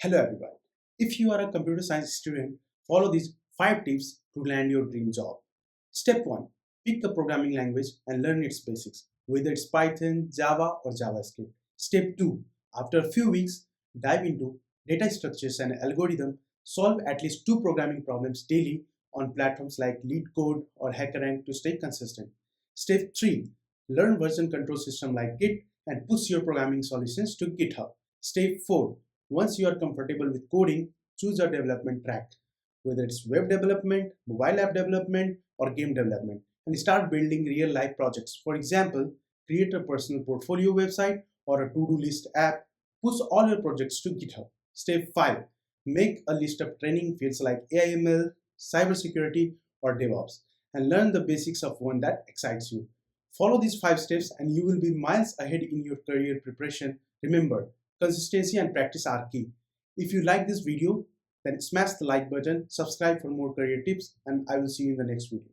Hello everyone. If you are a computer science student, follow these 5 tips to land your dream job. Step 1. Pick a programming language and learn its basics, whether it's Python, Java or JavaScript. Step 2. After a few weeks, dive into data structures and algorithm. Solve at least 2 programming problems daily on platforms like LeetCode or HackerRank to stay consistent. Step 3. Learn version control system like Git and push your programming solutions to GitHub. Step 4. Once you are comfortable with coding, choose a development track, whether it's web development, mobile app development, or game development, and start building real life projects. For example, create a personal portfolio website or a to do list app. Push all your projects to GitHub. Step 5. Make a list of training fields like AIML, cybersecurity, or DevOps, and learn the basics of one that excites you. Follow these 5 steps, and you will be miles ahead in your career preparation. Remember, consistency and practice are key. If you like this video, then smash the like button, subscribe for more career tips, and I will see you in the next video.